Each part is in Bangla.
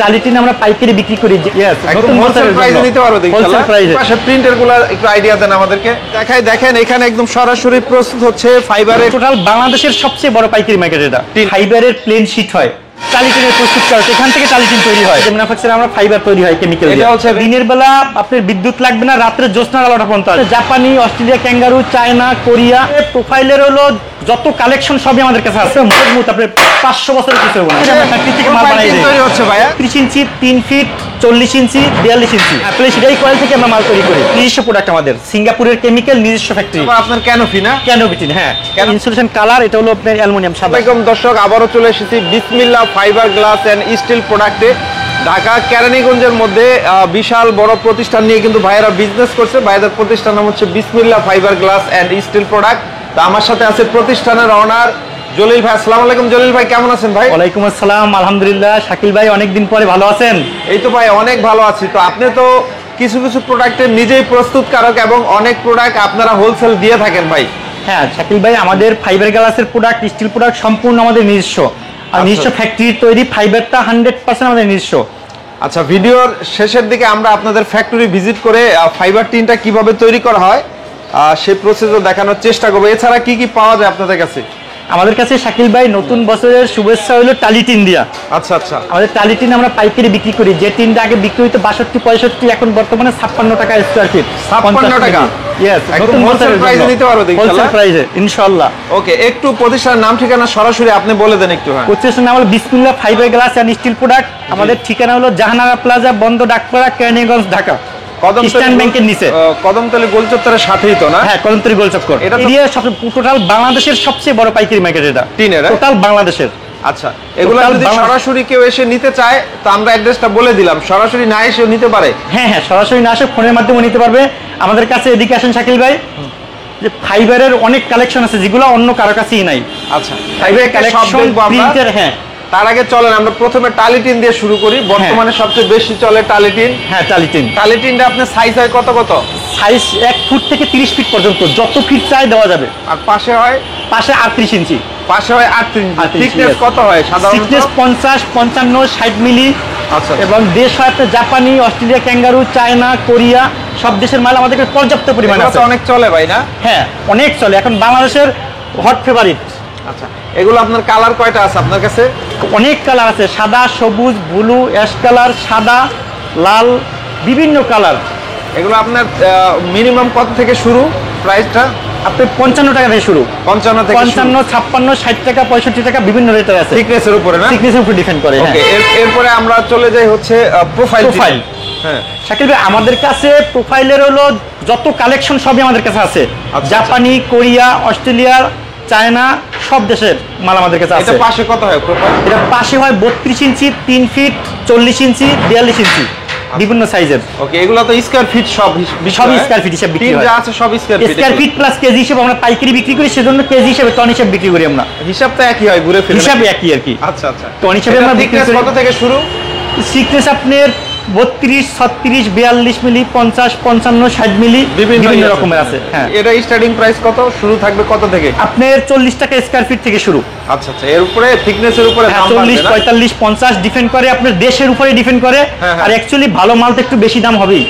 টালিটিন আমরা পাইকারি বিক্রি করি। একদম হোলসেল প্রাইসে নিতে পারবো ইনশাআল্লাহ। পাশে প্রিন্টের গুলো একটু আইডিয়া দেন আমাদেরকে। দেখেন এখানে একদম সরাসরি প্রস্তুত হচ্ছে ফাইবারের। টোটাল বাংলাদেশের সবচেয়ে বড় পাইকারি মার্কেট এটা। ফাইবারের প্লেন শীট হয়, টালিটিনের প্রস্তুত করা, এখান থেকে টালিটিন তৈরি হয়। যে ম্যানুফ্যাকচারে আমরা ফাইবার তৈরি হয় কেমিক্যাল দিয়ে। এটা হচ্ছে দিনের বেলা আপনার বিদ্যুৎ লাগবে না, রাত্রে জ্যোৎস্নার আলোটা পর্যন্ত আসবে। জাপানি, অস্ট্রেলিয়া, ক্যাঙ্গারু, চায়না, কোরিয়া প্রোফাইলের হলো যত কালেকশন সবই আমাদের কাছে আছে। মজবুত আপনার 500 বছরের কিছু হবে না। প্রাকৃতিক মাল বানাই দেয়। তৈরি হচ্ছে ভাইয়া 30 ইঞ্চি, 3 ফিট, 40 ইঞ্চি, 42 ইঞ্চি। আসলে সেটাই কয়েল থেকে আমরা মাল তৈরি করি। নিজস্ব প্রোডাক্ট আমাদের, সিঙ্গাপুরের কেমিক্যাল, নিজস্ব ফ্যাক্টরি। আপনার ক্যানোপি না? ক্যানোপি, হ্যাঁ। ইনসুলেশন কালার, এটা হলো আপনার অ্যালুমিনিয়াম সাদা। আসসালামু আলাইকুম দর্শক, আবারও চলে এসেছি বিসমিল্লাহ ফাইবার গ্লাস এন্ড স্টিল প্রোডাক্টে। ঢাকা কেরানীগঞ্জের মধ্যে বিশাল বড় প্রতিষ্ঠান নিয়ে কিন্তু ভাইয়েরা বিজনেস করছে। ভাইদের প্রতিষ্ঠান নাম হচ্ছে Bismillah fibre glass and steel product. তো আমার সাথে আছে প্রতিষ্ঠানের অনার জলিল ভাই। আসসালামু আলাইকুম জলিল ভাই, কেমন আছেন ভাই? ওয়ালাইকুম আসসালাম, আলহামদুলিল্লাহ। শাকিল ভাই, অনেকদিন পরে, ভালো আছেন? এই তো ভাই অনেক ভালো আছি। তো আপনি তো কিছু কিছু প্রোডাক্টের নিজেই প্রস্তুতকারক এবং অনেক প্রোডাক্ট আপনারা হোলসেল দিয়ে থাকেন ভাই। হ্যাঁ শাকিল ভাই, আমাদের ফাইবার গ্লাসের প্রোডাক্ট, স্টিল প্রোডাক্ট সম্পূর্ণ আমাদের নিজস্ব। আর নিজস্ব ফ্যাক্টরির তৈরি, ফাইবারটা 100% আমাদের নিজস্ব। আচ্ছা, ভিডিওর শেষের দিকে আমরা আপনাদের ফ্যাক্টরি ভিজিট করে ফাইবার টিনটা কিভাবে তৈরি করা হয় সেই প্রসেসও দেখানোর চেষ্টা করবো। এছাড়া কি কি পাওয়া যায় আপনাদের কাছে? আমাদের কাছে শাকিল ভাই নতুন বছরের শুভেচ্ছা হলো টালিটিন দিয়া। আচ্ছা আচ্ছা, আমাদের টালিটিন আমরা পাইকারি বিক্রি করি। যে টিনটা আগে বিক্রি হইতো 62-65, এখন বর্তমানে 56 টাকা স্কয়ার ফিট। 56 টাকা? ইয়েস, একদম হোলসেল প্রাইসে নিতে পারবো ইনশাআল্লাহ। হোলসেল প্রাইসে ইনশাআল্লাহ। ওকে, একটু প্রতিষ্ঠানের নাম ঠিকানা সরাসরি আপনি বলে দেন একটু। হ্যাঁ, প্রতিষ্ঠানের নাম হলো Bismillah fibre glass and steel product. আমাদের ঠিকানা হলো জাহানারা প্লাজা, বন্ধ ডাকপাড়া, কেরানীগঞ্জ, ঢাকা। ইস্টার্ন ব্যাংকের নিচে, কদমতলী গোলচত্বরের সাথেই তো না? হ্যাঁ, কদমতলী গোলচক্কর। এটা টোটাল বাংলাদেশের সবচেয়ে বড় পাইকারি মার্কেট এটা, টিনের টোটাল বাংলাদেশের। আচ্ছা, এগুলো যদি সরাসরি কেউ এসে নিতে চায় তো আমরা অ্যাড্রেসটা বলে দিলাম, সরাসরি না এসেও নিতে পারে? হ্যাঁ হ্যাঁ, সরাসরি না এসে ফোনের মাধ্যমে নিতে পারবে আমাদের কাছে। এদিকে আসেন শাকিল ভাই, যে ফাইবারের অনেক কালেকশন আছে যেগুলো অন্য কারো কাছেই নাই। আচ্ছা, ফাইবারের কালেকশন, প্রিন্টার। হ্যাঁ, তার আগে চলেন আমরা প্রথমে টালিটিন দিয়ে শুরু করি। বর্তমানে সবচেয়ে বেশি চলে টালিটিন। হ্যাঁ, টালিটিন। টালিটিনটা আপনার সাইজ হয় কত কত? সাইজ 1 ফুট থেকে 30 ফিট পর্যন্ত, যত ফিট চাই দেওয়া যাবে। আর পাশে হয়? পাশে 38 ইঞ্চি। পাশে হয় 38 ইঞ্চি। থিকনেস কত হয় সাধারণত? থিকনেস 50, 55, 60 মিলি। আচ্ছা, এবং দেশ হয় আপনার জাপানি, অস্ট্রেলিয়া, ক্যাঙ্গারু, চায়না, কোরিয়া, সব দেশের মাল আমাদের কাছে পর্যাপ্ত পরিমাণে আছে। অনেক চলে ভাই না? হ্যাঁ, অনেক চলে, এখন বাংলাদেশের হট ফেভারিট। আচ্ছা, এগুলো আপনার কালার কয়টা আছে আপনার কাছে? অনেক কালার আছে, সাদা, সবুজ, ব্লু, অ্যাশ কালার, সাদা, লাল, বিভিন্ন কালার। এগুলো আপনার মিনিমাম কত থেকে শুরু প্রাইসটা? আপনি 55 টাকা থেকে শুরু। 55 থেকে 55, 56, 60 টাকা, 65 টাকা, বিভিন্ন রেটের আছে। থিকনেসের উপরে না? থিকনেসের উপর ডিপেন্ড করে। ওকে, এরপরে আমরা চলে যাই হচ্ছে প্রোফাইল। হ্যাঁ শাকিল ভাই, আমাদের কাছে প্রোফাইলের হলো যত কালেকশন সবই আমাদের কাছে আছে। জাপানি, কোরিয়া, অস্ট্রেলিয়া, চায়না, সব দেশের মাল আমাদের কাছে আছে। এটা পাশে কত হয় প্রোফাইল? এটা পাশে হয় 32 ইঞ্চি, 3 ফিট, 40 ইঞ্চি, 42 ইঞ্চি, বিভিন্ন সাইজের। ওকে, এগুলো তো স্কয়ার ফিট, সব স্কয়ার ফিট হিসাব বিক্রি হয়। যা আছে সব square feet. Square feet plus KG হিসাবে আমরা পাইকারি বিক্রি করি, সেজন্য কেজি হিসাবে, টন হিসাবে বিক্রি করি আমরা। হিসাব তো একই হয়, ঘুরে ফিরে হিসাব একই আর কি। আচ্ছা আচ্ছা, টন হিসাবে আমরা বিক্রি করি। কত থেকে শুরু? থিকনেস আপনার 32, 36, 42 মিলি, 50, 55, 60 মিলি, বিভিন্ন রকমের আছে। হ্যাঁ, এটা স্টার্টিং প্রাইস কত, শুরু থাকবে কত থেকে? আপনার 40 টাকা স্কয়ার ফিট থেকে শুরু। আচ্ছা আচ্ছা, এর উপরে থিকনেসের উপরে দাম 40, 45, 50 ডিপেন্ড করে, আপনার দেশের উপরে ডিপেন্ড করে। আর অ্যাকচুয়ালি ভালো মাল তো একটু বেশি দাম হবেই,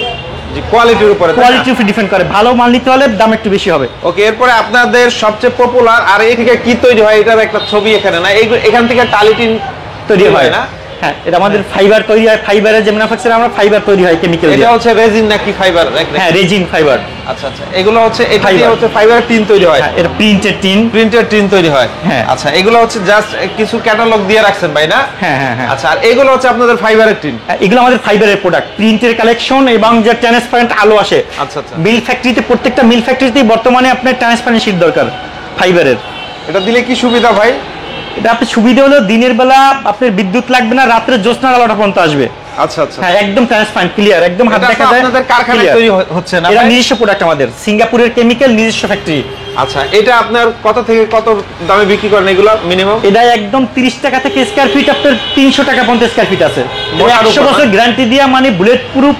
যে কোয়ালিটির উপরে। কোয়ালিটির উপরে ডিপেন্ড করে, ভালো মাল নিতে হলে দাম একটু বেশি হবে। ওকে, এরপরে আপনাদের সবচেয়ে পপুলার, আর এই থেকে কি তৈরি হয় এটার একটা ছবি এখানে না, এখান থেকে টালিটিন তৈরি হয় না? হ্যাঁ, এটা আমাদের ফাইবার তৈরি হয়। ফাইবারের যে ম্যানুফ্যাকচারে আমরা ফাইবার তৈরি হয় কেমিক্যাল দিয়ে। এটা হচ্ছে রেজিন নাকি ফাইবার? হ্যাঁ, রেজিন ফাইবার। আচ্ছা আচ্ছা, এগুলো হচ্ছে এটা দিয়ে হচ্ছে ফাইবার টিন তৈরি হয়। হ্যাঁ, এটা প্রিন্টেড টিন তৈরি হয়। হ্যাঁ, আচ্ছা, এগুলো হচ্ছে জাস্ট কিছু ক্যাটালগ দিয়ে রাখছেন ভাই না? হ্যাঁ হ্যাঁ হ্যাঁ। আচ্ছা, আর এগুলো হচ্ছে আপনাদের ফাইবারের টিন? এগুলো আমাদের ফাইবারের প্রোডাক্ট, প্রিন্টের কালেকশন এবং যে ট্রান্সপারেন্ট আলো আসে। আচ্ছা আচ্ছা, মিল ফ্যাক্টরিতে, প্রত্যেকটা মিল ফ্যাক্টরিতেই বর্তমানে আপনার ট্রান্সপারেন্ট শীট দরকার ফাইবারের। এটা দিলে কি সুবিধা ভাই? এটা আপনার সুবিধা হলো দিনের বেলা আপনার বিদ্যুৎ লাগবে না, রাত্রে জ্যোৎস্নার আলোটা পর্যন্ত আসবে। আচ্ছা আচ্ছা, হ্যাঁ, একদম ট্রান্সপারেন্ট, ক্লিয়ার, একদম হাত দেখা যায়। আপনাদের কারখানায় তৈরি হচ্ছে না? এটা নিজস্ব প্রোডাক্ট আমাদের, সিঙ্গাপুরের কেমিক্যাল, নিজস্ব ফ্যাক্টরি। আচ্ছা, এটা আপনার কত থেকে কত দামে বিক্রি করেন এগুলো মিনিমাম? এটা একদম 30 টাকা থেকে স্কয়ার ফিট আপনার 300 টাকা পর্যন্ত স্কয়ার ফিট আছে। 100 বছর গ্যারান্টি দিয়া, মানে বুলেট প্রুফ,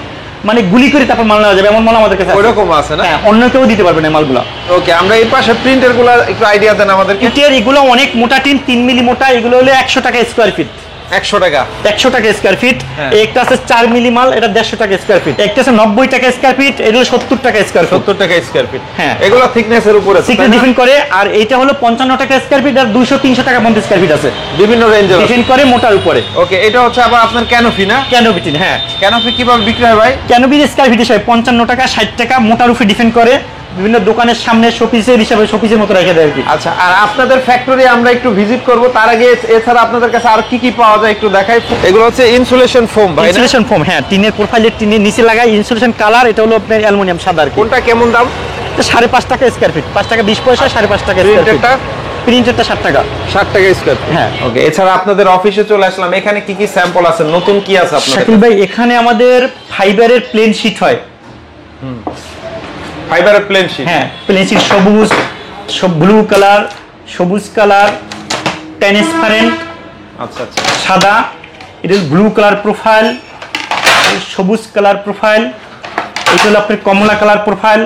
মানে গুলি করে তারপর মাল নেওয়া যাবে, এমন মাল আমাদের কাছে আছে। ওরকম আছে না? হ্যাঁ, অন্য কেউ দিতে পারবে না মালগুলো। ওকে, আমরা এই পাশে প্রিন্টের গুলো একটু আইডিয়া দেন আমাদেরকে। এগুলো অনেক মোটা টিন, 3 মিলি মোটা, এগুলো হলো 100 টাকা স্কয়ার ফিট। 100 টাকা 100 টাকা স্কয়ার ফিট। হ্যাঁ। একটা আছে 4 মিলি মাল, এটা 150 টাকা স্কয়ার ফিট। একটা আছে 90 টাকা স্কয়ার ফিট, এটা হলো 70 টাকা স্কয়ার ফিট। 70 টাকা স্কয়ার ফিট। হ্যাঁ। এগুলো থিকনেসের উপরে আছে, সিক্রেট তাই না? ডিফেন্ড করে। আর এইটা হলো 55 টাকা স্কয়ার ফিট, আর 200-300 টাকা পর্যন্ত স্কয়ার ফিট আছে, বিভিন্ন রেঞ্জের আছে। ডিফেন্ড করে মোটার উপরে। ওকে, এটা হচ্ছে আবার আপনার ক্যানোপি না? ক্যানোপি, হ্যাঁ। ক্যানোপি কিভাবে বিক্রি হয় ভাই? ক্যানোপির স্কয়ার ফিট হিসাবে 55 টাকা 60 টাকা মোটার উপরে ডিফেন্ড করে, বিভিন্ন দোকানের সামনে শোপিসের হিসাবে শোপিসের মতো রেখে দেয় আর কি। আচ্ছা, আর আপনাদের ফ্যাক্টরি আমরা একটু ভিজিট করব, তার আগে এছাড়া আপনাদের কাছে আর কি কি পাওয়া যায় একটু দেখাই। এগুলো হচ্ছে ইনসুলেশন ফোম ভাই না? ইনসুলেশন ফোম, হ্যাঁ, টিনের প্রোফাইলের টিনের নিচে লাগাই ইনসুলেশন কালার। এটা হলো আপনার অ্যালুমিনিয়াম সাদা আর কি। কোনটা কেমন দাম? 5.5 টাকা স্কয়ার ফিট, 5 টাকা 20 পয়সা, 5.5 টাকা স্কয়ার ফিট। প্রিন্টেডটা প্রিন্টেরটা 60 টাকা। 60 টাকা স্কয়ার ফিট। হ্যাঁ। ওকে, এছাড়া আপনাদের অফিসে চলে আসলাম, এখানে কি কি স্যাম্পল আছে, নতুন কি আছে আপনাদের? শাকিল ভাই, এখানে আমাদের ফাইবারের প্লেন শীট হয়। ফাইবারের প্লেন শীট। হ্যাঁ, প্লেন শীট সবুজ, ব্লু কালার, সবুজ কালার, ট্রান্সপারেন্ট, আচ্ছা আচ্ছা। সাদা, এটা ব্লু কালার প্রোফাইল, সবুজ কালার প্রোফাইল, এটা হলো আপনার কমলা কালার প্রোফাইল,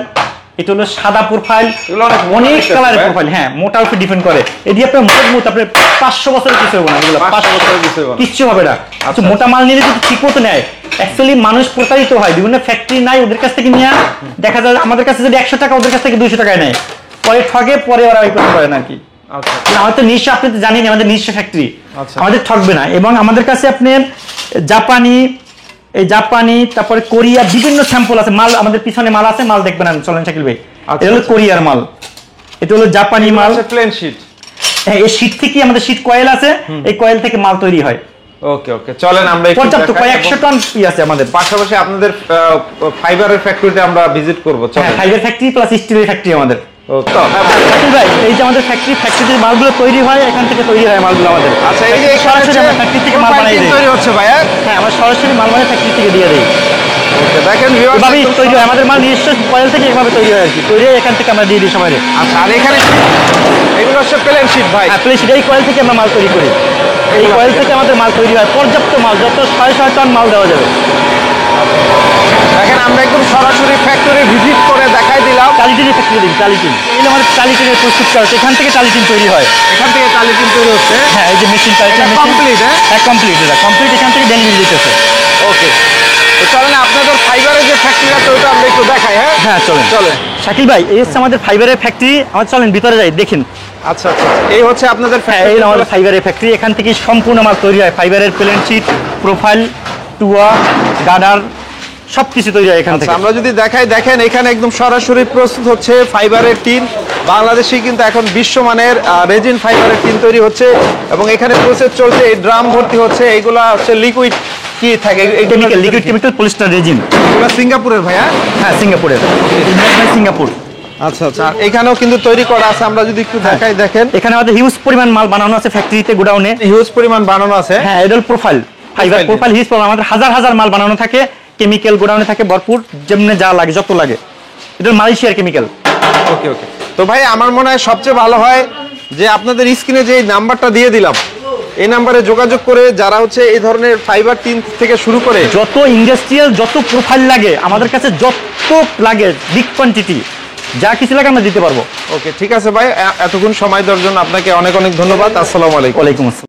এটা হলো সাদা প্রোফাইল, এগুলো অনেক মোটা অনেক দেখতেছে, কালারের ভাই। প্রোফাইল। হ্যাঁ, মোটার উপর ডিপেন্ড করে। এটি আপনার মজবুত, আপনার 500 বছরের কিছু হবে না, এগুলো 500 বছরের কিছু হবে না। কিচ্ছু হবে না। আচ্ছা, মোটা মাল নিলে যদি ঠিক মতো নেয়, অ্যাকচুয়ালি মানুষ প্রতারিত হয়। বিভিন্ন ফ্যাক্টরি নাই, ওদের কাছ থেকে নিয়ে দেখা যায় আমাদের কাছে যদি 100 টাকা, ওদের কাছ থেকে 200 টাকায় নেয়, পরে ঠগে, পরে ওরা ওই করতে পারে না আর কি। আচ্ছা কিন্তু আমাদের তো নিজস্ব, আপনি তো জানেন আমাদের নিজস্ব ফ্যাক্টরি, আচ্ছা। আমাদের ঠকবে না। এবং আমাদের কাছে আপনার জাপানি, তারপরে কোরিয়া বিভিন্ন স্যাম্পল আছে। মাল আমাদের পিছনে মাল আছে, মাল দেখবেন, চলেন শাকিল ভাই। আচ্ছা, এটা হলো আচ্ছা। কোরিয়ার মাল, এটা হলো জাপানি মাল। Plane sheet. হ্যাঁ, এই শীট থেকে আমাদের শীট কয়েল আছে, এই কয়েল থেকে মাল তৈরি হয়। ওকে ওকে, চলেন আমরা একটু পর্যাপ্ত দেখাই কয়েকশো এবং টন আছে আমাদের। পাশাপাশি আপনাদের ফাইবারের ফ্যাক্টরিতে আমরা ভিজিট করব। হ্যাঁ, চলেন। ফাইবার ফ্যাক্টরি প্লাস স্টিলের ফ্যাক্টরি আমাদের। ওকে। শাকিল ভাই, এই যে আমাদের ফ্যাক্টরিতে মালগুলো তৈরি হয়, এখান থেকে তৈরি হয় মালগুলো আমাদের। আচ্ছা, এই যে সরাসরি আমরা ফ্যাক্টরি থেকে মাল বানাই দিই। তৈরি হচ্ছে ভাই। হ্যাঁ, আমরা সরাসরি মাল বানাই ফ্যাক্টরি থেকে দিয়ে দিই। ওকে, দেখেন viewers, এভাবেই একদম তৈরি হয় আমাদের মাল, নিজস্ব কয়েল থেকে এভাবে তৈরি হয় আর কি। তৈরি হয়, এখান থেকে আমরা দিয়ে দিই সবাই। আচ্ছা, আর এখানে এগুলো হচ্ছে প্লেন শীট ভাই। হ্যাঁ, প্লেন শীট, এই কয়েল থেকে আমরা মাল তৈরি করি। এই কয়েল থেকে আমাদের মাল তৈরি হয়, পর্যাপ্ত মাল, যত 600 টন মাল দেওয়া যাবে। দেখেন, আমরা একদম সরাসরি ফ্যাক্টরি ভিজিট করে দেখাই দিলাম। টালিটিনের ফ্যাক্টরি দিই, টালিটিন। এই যে আমাদের টালিটিনের প্রস্তুত করা হচ্ছে, এখান থেকে টালিটিন তৈরি হয়। এখান থেকে টালিটিন তৈরি হচ্ছে। হ্যাঁ, এই যে মেশিন টালিটিন এটা মেশিন complete, হ্যাঁ? হ্যাঁ, কমপ্লিট, এটা কমপ্লিট, এখান থেকে ডেলিভারি দিতেছে। ওকে, তো চলেন আপনাদের ফাইবারের যে ফ্যাক্টরি আছে ওটা আমরা একটু দেখাই। হ্যাঁ হ্যাঁ, চলেন। চলেন। শাকিল ভাই, এই হচ্ছে আমাদের ফাইবারের ফ্যাক্টরি। আমার চলেন ভিতরে যাই, দেখেন। আচ্ছা আচ্ছা, এই হচ্ছে আপনাদের হ্যাঁ, এই আমাদের ফাইবারের ফ্যাক্টরি। এখান থেকে সম্পূর্ণ মাল তৈরি হয়। ফাইবারের প্লেন শীট, প্রোফাইল, টুয়া, গার্ডার, সবকিছু তৈরি হয় এখান থেকে। আমরা যদি দেখাই, দেখেন এখানে একদম সরাসরি প্রস্তুত হচ্ছে ফাইবারের টিন। বাংলাদেশে কিন্তু এখন বিশ্বমানের রেজিন ফাইবারের টিন তৈরি হচ্ছে এবং এখানে প্রসেস চলছে। এই ড্রাম ভর্তি হচ্ছে, এইগুলা হচ্ছে লিকুইড কি থাকে, chemical, liquid chemical polyester resin. এগুলো সিঙ্গাপুরের ভাইয়া? হ্যাঁ, সিঙ্গাপুরের, সিঙ্গাপুর। আচ্ছা আচ্ছা, আর এখানেও কিন্তু তৈরি করা আছে, আমরা যদি একটু দেখাই, দেখেন এখানে আমাদের হিউজ পরিমাণ মাল বানানো আছে ফ্যাক্টরিতে, গোডাউনে। হিউজ পরিমাণ বানানো আছে। হ্যাঁ, এটা হলো profile, fibre Profile profile huge পরিমাণ, আমাদের হাজার হাজার মাল বানানো থাকে। কেমিক্যাল গোডাউনে থাকে ভরপুর, যেমনি যা লাগে, যত লাগে। এটা মালয়েশিয়ার কেমিক্যাল। ওকে ওকে, তো ভাই আমার মনে হয় সবচেয়ে ভালো হয় যে আপনাদের স্ক্রিনে যে নাম্বারটা দিয়ে দিলাম, এই নাম্বারে যোগাযোগ করে যারা হচ্ছে এই ধরনের ফাইবার টিন থেকে শুরু করে যত ইন্ডাস্ট্রিয়াল, যত প্রোফাইল লাগে আমাদের কাছে, যত লাগে বিগ কোয়ান্টিটি, যা কিছু লাগে আমরা দিতে পারবো। ওকে, ঠিক আছে ভাই, এতক্ষণ সময় দেওয়ার জন্য আপনাকে অনেক অনেক ধন্যবাদ। আসসালামু আলাইকুম। ওয়ালাইকুম আসসালাম।